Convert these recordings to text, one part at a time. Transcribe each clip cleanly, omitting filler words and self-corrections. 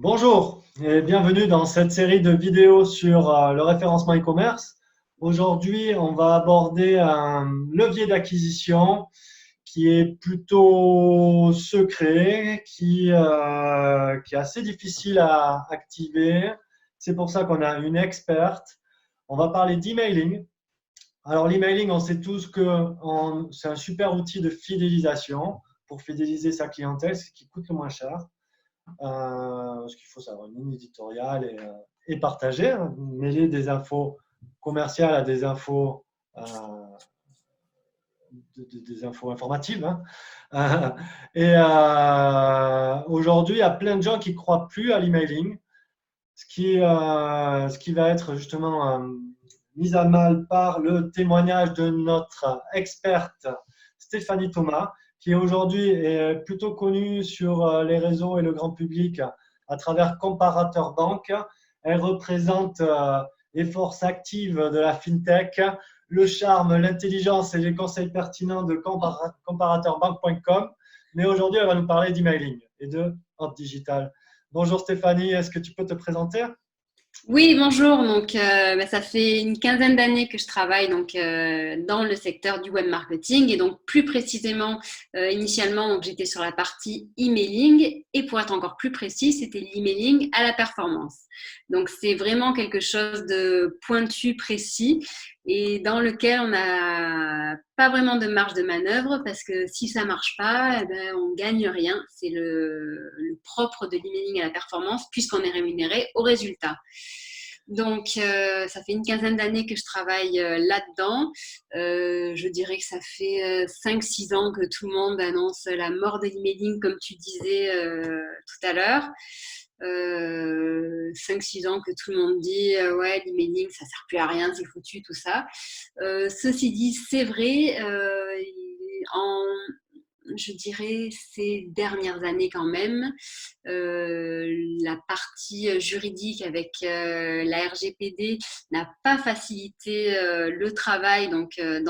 Bonjour et bienvenue dans cette série de vidéos sur le référencement e-commerce. Aujourd'hui, on va aborder un levier d'acquisition qui est plutôt secret, qui est assez difficile à activer. C'est pour ça qu'on a une experte. On va parler d'emailing. Alors l'emailing, on sait tous que c'est un super outil de fidélisation pour fidéliser sa clientèle, ce qui coûte le moins cher. Parce qu'il faut savoir une ligne éditoriale et partager, hein, mêler des infos commerciales à des infos, des infos informatives. Hein. Aujourd'hui, il y a plein de gens qui ne croient plus à l'emailing, ce qui va être justement mis à mal par le témoignage de notre experte Stéphanie Thomas, qui aujourd'hui est plutôt connue sur les réseaux et le grand public à travers Comparateur Banque. Elle représente les forces actives de la FinTech, le charme, l'intelligence et les conseils pertinents de comparateurbanque.com. Mais aujourd'hui, elle va nous parler d'emailing et de Hop Digital. Bonjour Stéphanie, est-ce que tu peux te présenter? Oui, bonjour. Ça fait une quinzaine d'années que je travaille dans le secteur du web marketing et donc plus précisément, initialement, j'étais sur la partie emailing et pour être encore plus précis, c'était l'emailing à la performance. Donc, c'est vraiment quelque chose de pointu, précis et dans lequel on n'a pas vraiment de marge de manœuvre parce que si ça marche pas, on gagne rien. C'est le propre de l'emailing à la performance puisqu'on est rémunéré au résultat. Ça fait une quinzaine d'années que je travaille là-dedans. Je dirais que ça fait 5-6 ans que tout le monde annonce la mort de l'emailing, comme tu disais tout à l'heure. 5-6 ans que tout le monde dit ouais, l'emailing, ça sert plus à rien, c'est foutu, tout ça. Ceci dit, c'est vrai, en je dirais ces dernières années quand même, la partie juridique avec la RGPD n'a pas facilité le travail dans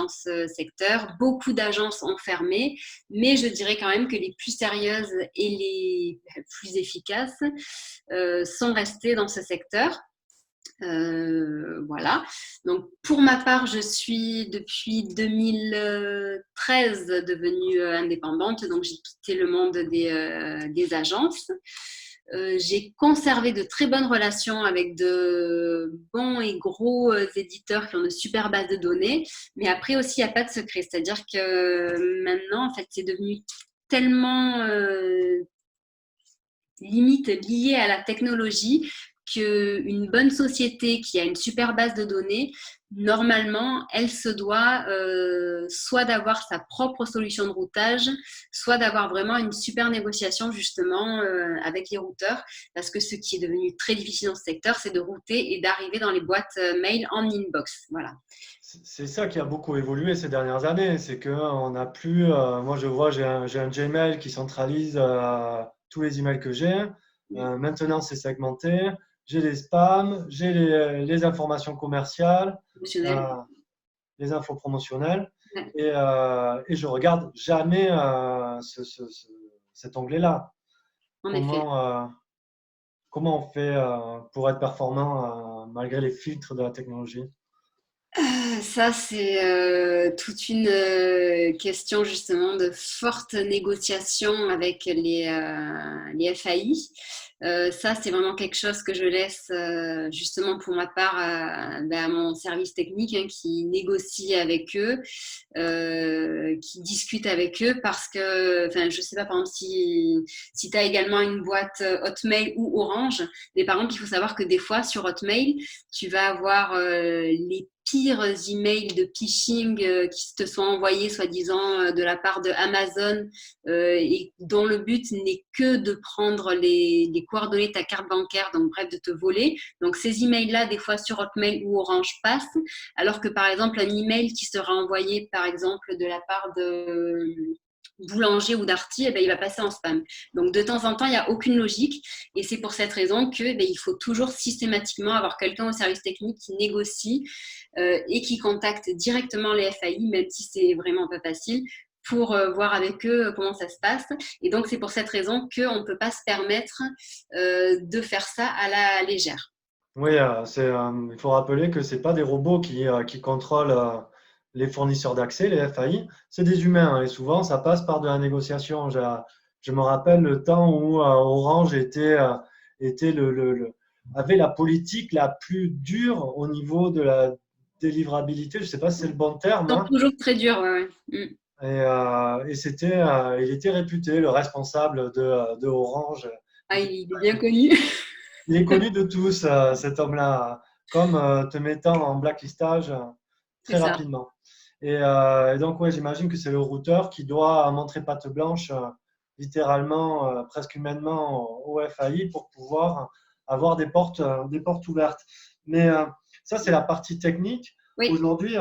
ce secteur. Beaucoup d'agences ont fermé, mais je dirais quand même que les plus sérieuses et les plus efficaces sont restées dans ce secteur. Voilà. Donc, pour ma part, je suis depuis 2013 devenue indépendante. Donc, j'ai quitté le monde des agences. J'ai conservé de très bonnes relations avec de bons et gros éditeurs qui ont de super bases de données. Mais après aussi, il n'y a pas de secret. C'est-à-dire que maintenant, en fait, c'est devenu tellement limite lié à la technologie qu'une bonne société qui a une super base de données, normalement, elle se doit soit d'avoir sa propre solution de routage, soit d'avoir vraiment une super négociation justement avec les routeurs, parce que ce qui est devenu très difficile dans ce secteur, c'est de router et d'arriver dans les boîtes mail en inbox. Voilà. C'est ça qui a beaucoup évolué ces dernières années. C'est qu'on n'a plus. Moi, je vois, j'ai un Gmail qui centralise tous les emails que j'ai. Maintenant, c'est segmenté. J'ai les spams, j'ai les informations commerciales, Émotionnel. euh, les infos promotionnelles. Ouais, Et je regarde jamais cet onglet-là. en effet. Comment, comment on fait pour être performant malgré les filtres de la technologie? Ça, c'est toute une question justement de forte négociation avec les FAI. Ça, c'est vraiment quelque chose que je laisse justement pour ma part à mon service technique hein, qui négocie avec eux, qui discute avec eux parce que, enfin, je sais pas, par exemple, si tu as également une boîte Hotmail ou Orange, mais par exemple, il faut savoir que des fois sur Hotmail, tu vas avoir les pires emails de phishing qui te sont envoyés soi-disant de la part de Amazon et dont le but n'est que de prendre les coordonnées de ta carte bancaire, donc bref, de te voler. Donc ces emails-là, des fois sur Hotmail ou Orange passent, alors que par exemple un email qui sera envoyé par exemple de la part de Boulanger ou Darty, eh ben, il va passer en spam. Donc de temps en temps, il n'y a aucune logique et c'est pour cette raison que il faut toujours systématiquement avoir quelqu'un au service technique qui négocie et qui contacte directement les FAI, même si c'est vraiment pas facile, pour voir avec eux comment ça se passe. Et donc, c'est pour cette raison qu'on ne peut pas se permettre de faire ça à la légère. Oui, il faut rappeler que c'est pas des robots qui contrôlent les fournisseurs d'accès, les FAI, c'est des humains, hein, et souvent ça passe par de la négociation. Je me rappelle le temps où Orange était avait la politique la plus dure au niveau de la délivrabilité. Je ne sais pas si c'est le bon terme, Donc, hein, toujours très dur. Ouais, ouais. il était réputé, le responsable de Orange. Ah, il est bien connu. Il est connu de tous, cet homme-là, comme te mettant en blacklistage C'est très ça. rapidement. Et donc, ouais, j'imagine que c'est le routeur qui doit montrer patte blanche, littéralement, presque humainement, au FAI pour pouvoir avoir des portes ouvertes. Mais ça, c'est la partie technique. Oui, Aujourd'hui,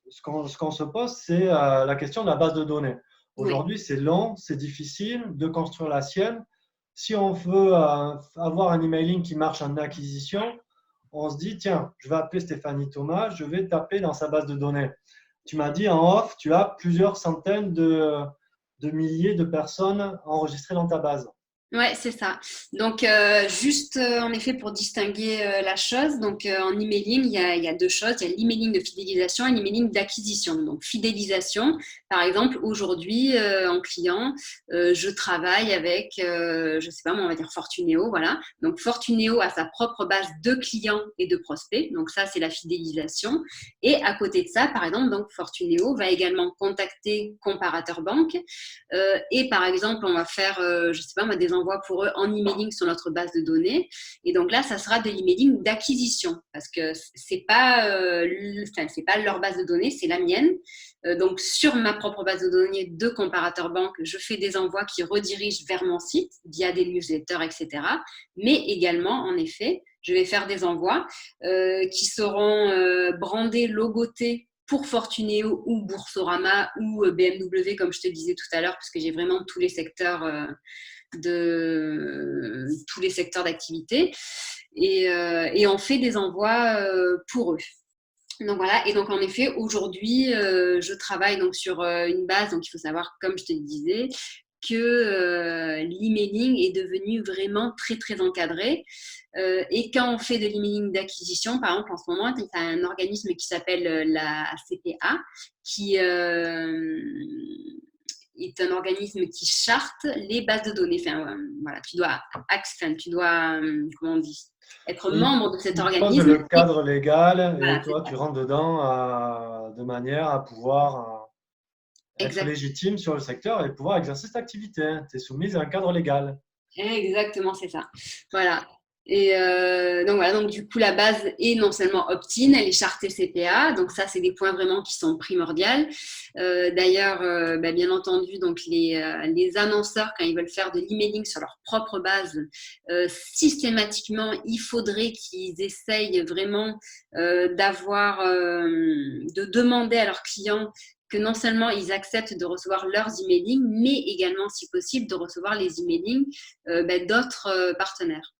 ce qu'on se pose, c'est la question de la base de données. oui. Aujourd'hui, c'est long, c'est difficile de construire la sienne. Si on veut avoir un emailing qui marche en acquisition, on se dit, tiens, je vais appeler Stéphanie Thomas, je vais taper dans sa base de données. Tu m'as dit en off, tu as plusieurs centaines de milliers de personnes enregistrées dans ta base. Ouais, c'est ça. Donc, juste en effet pour distinguer la chose, donc en emailing, il y a deux choses. Il y a l'emailing de fidélisation et l'emailing d'acquisition. Donc, fidélisation, par exemple, aujourd'hui, en client, je travaille avec, je sais pas, moi, on va dire Fortuneo, voilà. Donc, Fortuneo a sa propre base de clients et de prospects. Donc, ça, c'est la fidélisation. Et à côté de ça, par exemple, donc Fortuneo va également contacter Comparateur Banque et par exemple, on va faire, je sais pas moi, des envois pour eux en emailing sur notre base de données. Et donc là, ça sera de l'emailing d'acquisition parce que c'est pas leur base de données, c'est la mienne. Donc sur ma propre base de données de comparateur banque, je fais des envois qui redirigent vers mon site via des newsletters, etc. Mais également, en effet, je vais faire des envois qui seront brandés, logotés pour Fortuneo ou Boursorama ou BMW, comme je te disais tout à l'heure, parce que j'ai vraiment tous les secteurs d'activité. Et on fait des envois pour eux. Donc voilà, et donc en effet, aujourd'hui, je travaille donc sur une base, donc il faut savoir, comme je te le disais, que l'emailing est devenu vraiment très très encadré. Et quand on fait de l'emailing d'acquisition, par exemple, en ce moment, il y a un organisme qui s'appelle la CPA, qui est un organisme qui charte les bases de données. Enfin, voilà, tu dois, comment on dit, être membre de cet Il pose organisme. le Et cadre légal et voilà, c'est toi, ça. tu rentres dedans de manière à pouvoir être Exact. légitime sur le secteur et pouvoir exercer cette activité. Tu es soumise à un cadre légal. Exactement, c'est ça. Voilà. Et donc voilà, donc du coup la base est non seulement opt-in, elle est chartée CPA, donc ça c'est des points vraiment qui sont primordiaux. D'ailleurs, bien entendu, donc les annonceurs quand ils veulent faire de l'emailing sur leur propre base, systématiquement il faudrait qu'ils essayent vraiment de demander à leurs clients que non seulement ils acceptent de recevoir leurs emailing, mais également, si possible, de recevoir les emailing d'autres partenaires.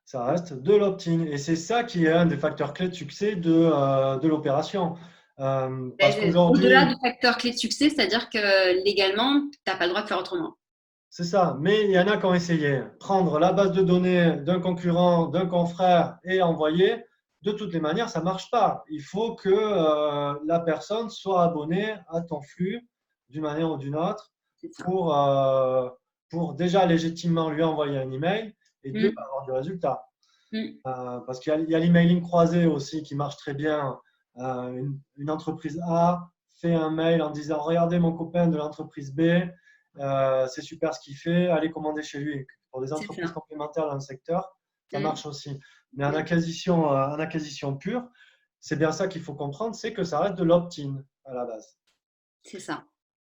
Ça reste de l'opt-in. Et c'est ça qui est un des facteurs clés de succès de l'opération. Parce Au-delà qu'aujourd'hui, du facteur clé de succès, c'est-à-dire que légalement, tu n'as pas le droit de faire autrement. c'est ça. Mais il y en a qui ont essayé. Prendre la base de données d'un concurrent, d'un confrère et envoyer. De toutes les manières, ça ne marche pas. Il faut que la personne soit abonnée à ton flux d'une manière ou d'une autre C'est ça. pour, euh, pour déjà légitimement lui envoyer un email et deux, Mm, avoir du résultat. mm. Parce qu'il y a l'emailing croisé aussi qui marche très bien. Une entreprise A fait un mail en disant regardez mon copain de l'entreprise B, c'est super ce qu'il fait, allez commander chez lui. Pour des C'est entreprises ça. complémentaires dans le secteur, ça Mm, marche aussi. Mais mm. en acquisition pure, c'est bien ça qu'il faut comprendre, c'est que ça reste de l'opt-in à la base. C'est ça.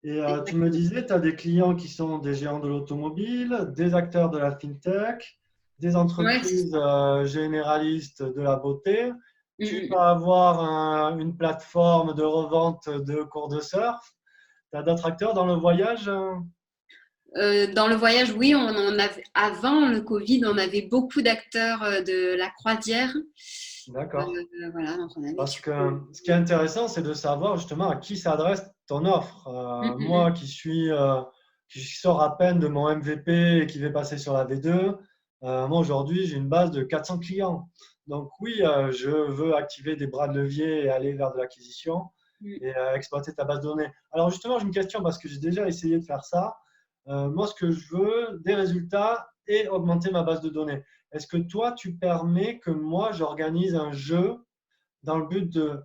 Et tu me Exactement. disais, tu as des clients qui sont des géants de l'automobile, des acteurs de la fintech, des Ouais, c'est entreprises ça. généralistes de la beauté. Mm, Tu mm. vas avoir une plateforme de revente de cours de surf. Tu as d'autres acteurs dans le voyage? Dans le voyage, oui, avant le Covid, on avait beaucoup d'acteurs de la croisière. D'accord. Voilà, donc on avait Parce du que coup. ce qui est intéressant, c'est de savoir justement à qui s'adresse ton offre. Mm, mm, Moi mm. qui sors à peine de mon MVP et qui vais passer sur la V2, moi aujourd'hui, j'ai une base de 400 clients. Donc oui, je veux activer des bras de levier et aller vers de l'acquisition Mm. et exploiter ta base de données. Alors justement, j'ai une question parce que j'ai déjà essayé de faire ça. Moi, ce que je veux, des résultats et augmenter ma base de données. Est-ce que toi, tu permets que moi, j'organise un jeu dans le but de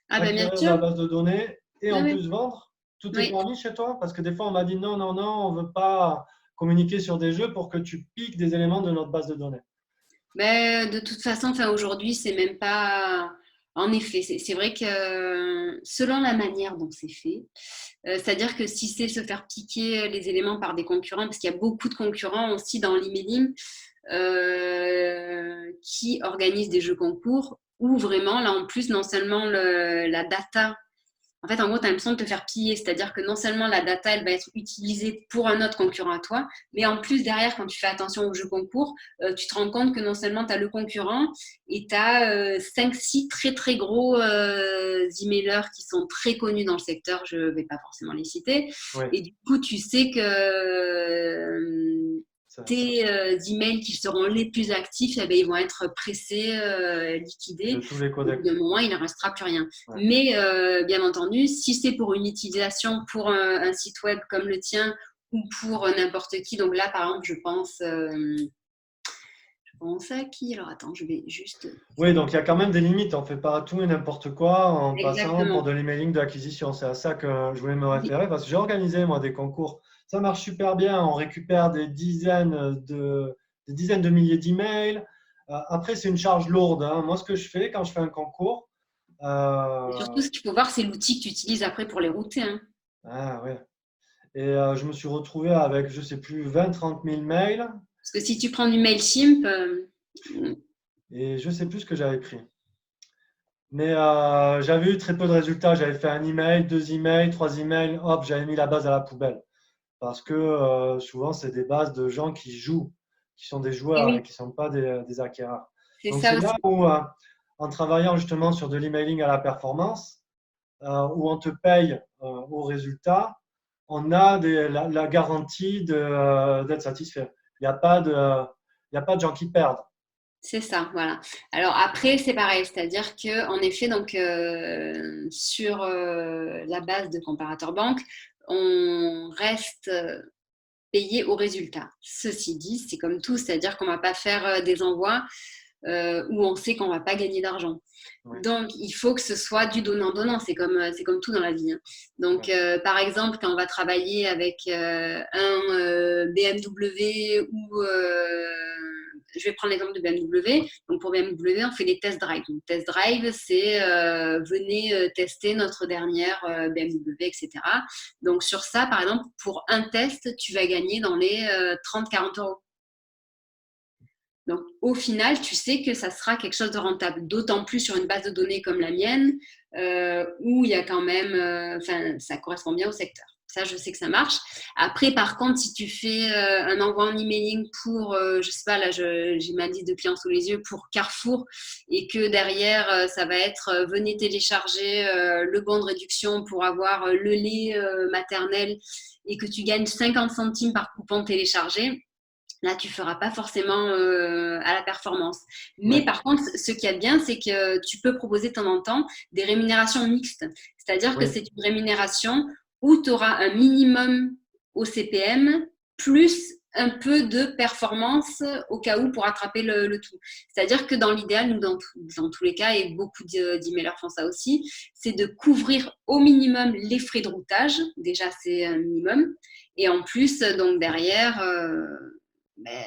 Ah ben bien acquérir de sûr, la base de données et oui, en oui. plus vendre? Tout est Oui. permis chez toi? Parce que des fois, on m'a dit non, non, non, on ne veut pas communiquer sur des jeux pour que tu piques des éléments de notre base de données. Mais de toute façon, enfin, aujourd'hui, c'est même pas. En effet, c'est vrai que selon la manière dont c'est fait, c'est-à-dire que si c'est se faire piquer les éléments par des concurrents, parce qu'il y a beaucoup de concurrents aussi dans l'emailing qui organisent des jeux concours, où vraiment, là en plus, non seulement la data. En fait, en gros, tu as l'impression de te faire piller, c'est-à-dire que non seulement la data, elle va être utilisée pour un autre concurrent à toi, mais en plus, derrière, quand tu fais attention au jeu concours, tu te rends compte que non seulement tu as le concurrent, et tu as 5-6 très très gros emailers qui sont très connus dans le secteur, je ne vais pas forcément les citer, Oui, et du coup, tu sais que ça, tes emails qui seront les plus actifs, eh bien, ils vont être pressés, de liquidés. tous les Au bout codecs. d'un moment, il ne restera plus rien. Ouais. Mais bien entendu, si c'est pour une utilisation pour un site web comme le tien ou pour n'importe qui, donc là, par exemple, je pense à qui? Alors attends, je vais juste. Oui, donc il y a quand même des limites. On ne fait pas tout et n'importe quoi en passant pour Exactement. de l'emailing d'acquisition. C'est à ça que je voulais me Oui, référer parce que j'ai organisé moi des concours. Ça marche super bien. On récupère des dizaines de milliers d'emails. Après, c'est une charge lourde, hein. Moi, ce que je fais quand je fais un concours, et surtout, euh, ce qu'il faut voir, c'est l'outil que tu utilises après pour les router, hein. ah, ouais. Et je me suis retrouvé avec, je sais plus, 20-30 000 mails Parce que si tu prends du MailChimp, et je sais plus ce que j'avais pris. Mais j'avais eu très peu de résultats. J'avais fait un email, deux emails, trois emails, hop, j'avais mis la base à la poubelle. Parce que souvent, c'est des bases de gens qui jouent, qui sont des et joueurs et oui, qui ne sont pas des acquéreurs. c'est Donc, ça c'est là aussi. où, en travaillant justement sur de l'emailing à la performance, où on te paye au résultat, on a la garantie d'être satisfait. Il n'y a pas il y a pas de gens qui perdent. C'est ça, voilà. Alors après, c'est pareil, c'est-à-dire que en effet, donc sur la base de comparateur banque, on reste payé au résultat. Ceci dit, c'est comme tout, c'est-à-dire qu'on ne va pas faire des envois où on sait qu'on ne va pas gagner d'argent. Oui, Donc, il faut que ce soit du donnant-donnant. C'est comme tout dans la vie, hein. Donc, ouais, par exemple, quand on va travailler avec un BMW ou je vais prendre l'exemple de BMW. Donc, pour BMW, on fait des test drive. Donc, test drive, c'est venez tester notre dernière BMW, etc. Donc, sur ça, par exemple, pour un test, tu vas gagner dans les 30-40 euros. Donc, au final, tu sais que ça sera quelque chose de rentable, d'autant plus sur une base de données comme la mienne, où il y a quand même, enfin, ça correspond bien au secteur. Ça, je sais que ça marche. Après, par contre, si tu fais un envoi en emailing pour, je sais pas, là, j'ai ma liste de clients sous les yeux pour Carrefour et que derrière, ça va être venez télécharger le bon de réduction pour avoir le lait maternel et que tu gagnes 50 centimes par coupon téléchargé. Là, tu ne feras pas forcément à la performance. Mais ouais, par contre, ce qu'il y a de bien, c'est que tu peux proposer de temps en temps des rémunérations mixtes. C'est-à-dire que oui, c'est une rémunération où tu auras un minimum au CPM plus un peu de performance au cas où pour attraper le tout. C'est-à-dire que dans l'idéal, nous, dans tous les cas, et beaucoup d'emailers font ça aussi, c'est de couvrir au minimum les frais de routage. Déjà, c'est un minimum. Et en plus, donc derrière, ben,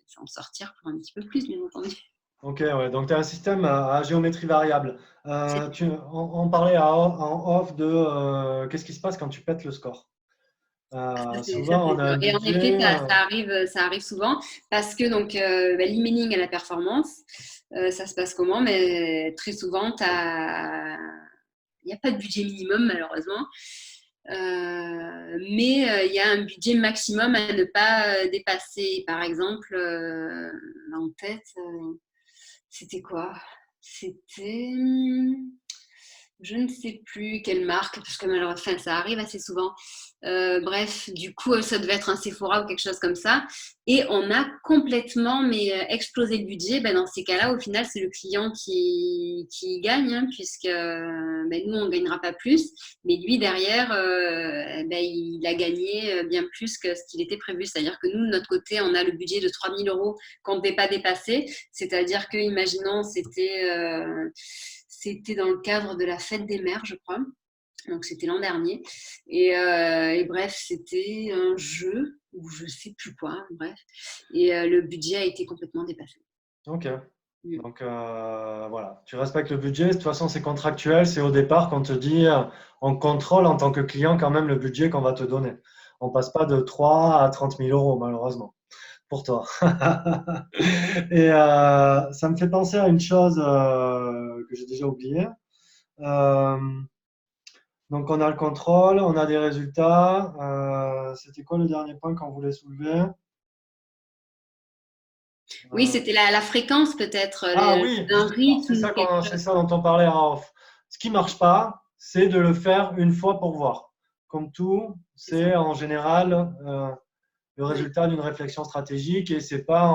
s'en sortir pour un petit peu plus, bien entendu. ok, ouais. Donc, tu as un système à géométrie variable. C'est On parlait en off de qu'est-ce qui se passe quand tu pètes le score. ça, Souvent, c'est on a sûr. un Et en budget. effet, ça arrive souvent parce que donc l'emailing à la performance, ça se passe comment? Mais très souvent, il n'y a pas de budget minimum malheureusement. Mais il y a un budget maximum à ne pas dépasser. Par exemple, là en tête, c'était quoi? C'était, je ne sais plus quelle marque, parce que malheureusement, ça arrive assez souvent. Bref, du coup, ça devait être un Sephora ou quelque chose comme ça. Et on a complètement explosé le budget. Ben, dans ces cas-là, au final, c'est le client qui gagne, hein, puisque nous, on ne gagnera pas plus. Mais lui, derrière, il a gagné bien plus que ce qu'il était prévu. C'est-à-dire que nous, de notre côté, on a le budget de 3 000 euros qu'on ne devait pas dépasser. C'est-à-dire que, imaginons, c'était dans le cadre de la fête des mères, je crois. Donc, c'était l'an dernier. Et bref, c'était un jeu ou je sais plus quoi, bref. Et le budget a été complètement dépassé. Ok. Mm. Donc voilà, tu respectes le budget. De toute façon, c'est contractuel. C'est au départ qu'on te dit, on contrôle en tant que client quand même le budget qu'on va te donner. On passe pas de 3 à 30 000 euros, malheureusement, pour toi. Et ça me fait penser à une chose que j'ai déjà oubliée. Euh, donc, on a le contrôle, on a des résultats. C'était quoi le dernier point qu'on voulait soulever? Oui, Euh, c'était la fréquence peut-être, Ah oui, un justement, c'est rythme ou ça quelque c'est chose. ça dont on parlait en off. Ce qui marche pas, c'est de le faire une fois pour voir. Comme tout, C'est ça. c'est en général le Oui. résultat d'une réflexion stratégique et c'est pas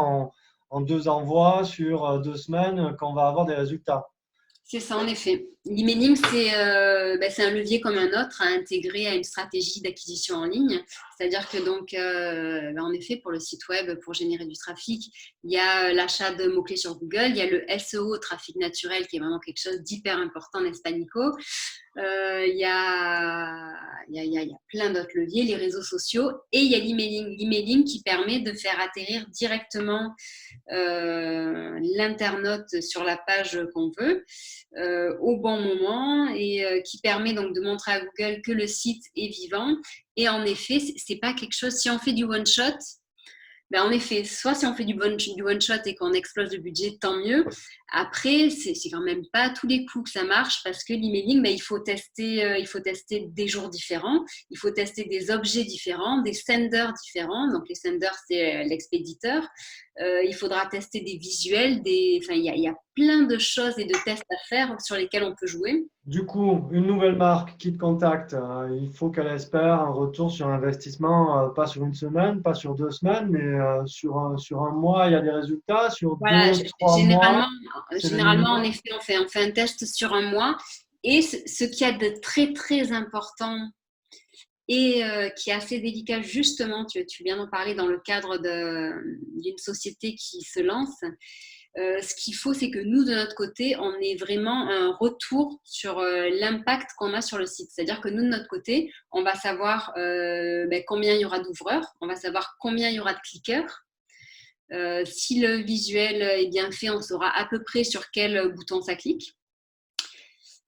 en deux envois sur 2 semaines qu'on va avoir des résultats. C'est ça, en effet. L'emailing, c'est un levier comme un autre à intégrer à une stratégie d'acquisition en ligne. C'est-à-dire que donc, en effet, pour le site web, pour générer du trafic, il y a l'achat de mots-clés sur Google, il y a le SEO, trafic naturel, qui est vraiment quelque chose d'hyper important, n'est-ce pas, Nico? Il y a, il y a plein d'autres leviers, les réseaux sociaux, et il y a l'emailing. L'emailing qui permet de faire atterrir directement l'internaute sur la page qu'on veut au bon moment et qui permet donc de montrer à Google que le site est vivant. Et en effet, c'est pas quelque chose, si on fait du one shot, ben en effet, soit si on fait du one shot et qu'on explose le budget, tant mieux. Après, c'est quand même pas tous les coups que ça marche parce que l'emailing, ben, il faut tester des jours différents, il faut tester des objets différents, des senders différents. Donc les senders, c'est l'expéditeur. Il faudra tester des visuels, enfin, il y a plein de choses et de tests à faire sur lesquels on peut jouer. Du coup, une nouvelle marque qui te contacte, il faut qu'elle espère un retour sur investissement, pas sur une semaine, pas sur 2 semaines, mais sur un mois, il y a des résultats, sur Voilà, 2, 3 mois, c'est le généralement, en minimum. effet, on fait un test sur un mois. Et ce qu'il y a de très, très important et qui est assez délicat, justement, tu viens d'en parler dans le cadre d'une société qui se lance. Ce qu'il faut, c'est que nous, de notre côté, on ait vraiment un retour sur l'impact qu'on a sur le site. C'est-à-dire que nous, de notre côté, on va savoir combien il y aura d'ouvreurs, on va savoir combien il y aura de cliqueurs. Si le visuel est bien fait, on saura à peu près sur quel bouton ça clique.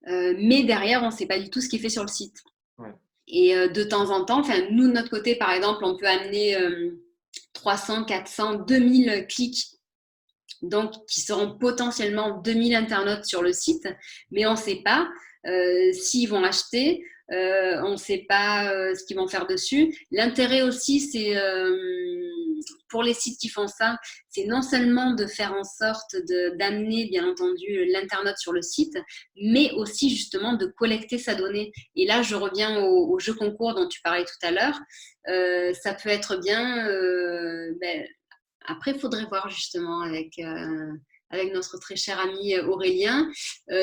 Mais derrière, on ne sait pas du tout ce qui est fait sur le site. Ouais. Et de temps en temps, nous, de notre côté, par exemple, on peut amener 300, 400, 2000 clics, donc qui seront potentiellement 2000 internautes sur le site, mais on ne sait pas s'ils vont acheter, on ne sait pas ce qu'ils vont faire dessus. L'intérêt aussi, c'est pour les sites qui font ça, c'est non seulement de faire en sorte d'amener, bien entendu, l'internaute sur le site, mais aussi justement de collecter sa donnée. Et là, je reviens au jeu concours dont tu parlais tout à l'heure. Ça peut être bien. Après, il faudrait voir justement avec notre très cher ami Aurélien,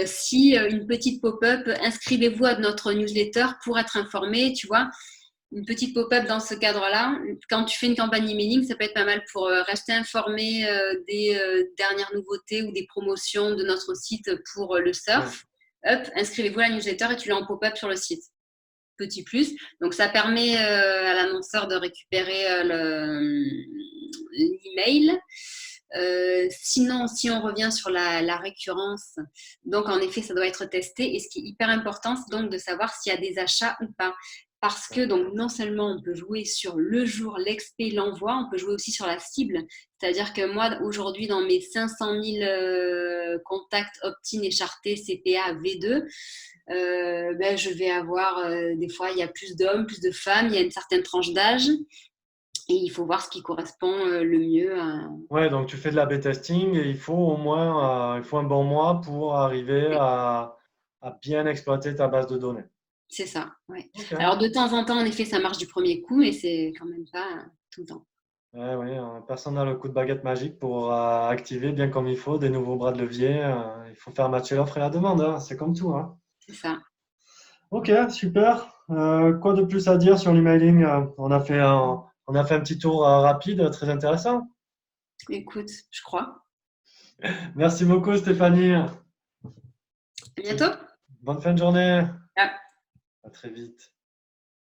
si une petite pop-up, inscrivez-vous à notre newsletter pour être informé, tu vois, une petite pop-up dans ce cadre-là. Quand tu fais une campagne emailing, ça peut être pas mal pour rester informé des dernières nouveautés ou des promotions de notre site pour le Ouais. surf. Hop, inscrivez-vous à la newsletter et tu l'as en pop-up sur le site. Petit plus. Donc, ça permet à l'annonceur de récupérer l'email. Sinon, si on revient sur la récurrence, donc en effet, ça doit être testé. Et ce qui est hyper important, c'est donc de savoir s'il y a des achats ou pas. Parce que donc non seulement on peut jouer sur le jour, l'expé, l'envoi, on peut jouer aussi sur la cible. C'est-à-dire que moi, aujourd'hui, dans mes 500 000 contacts opt-in échartés CPA V2, je vais avoir des fois, il y a plus d'hommes, plus de femmes, il y a une certaine tranche d'âge. Et il faut voir ce qui correspond le mieux à… Ouais, donc tu fais de l'A/B testing et il faut au moins il faut un bon mois pour arriver Oui, à bien exploiter ta base de données. c'est ça, ouais. Ok. Alors de temps en temps, en effet, ça marche du premier coup, mais c'est quand même pas tout le temps. Ouais, oui, personne n'a le coup de baguette magique pour activer bien comme il faut des nouveaux bras de levier. Il faut faire matcher l'offre et la demande, hein, c'est comme tout, hein. C'est ça. Ok, super. Quoi de plus à dire sur l'emailing? On a fait un petit tour rapide, très intéressant. Écoute, je crois. Merci beaucoup, Stéphanie. À bientôt. Bonne fin de journée. Ah. À très vite.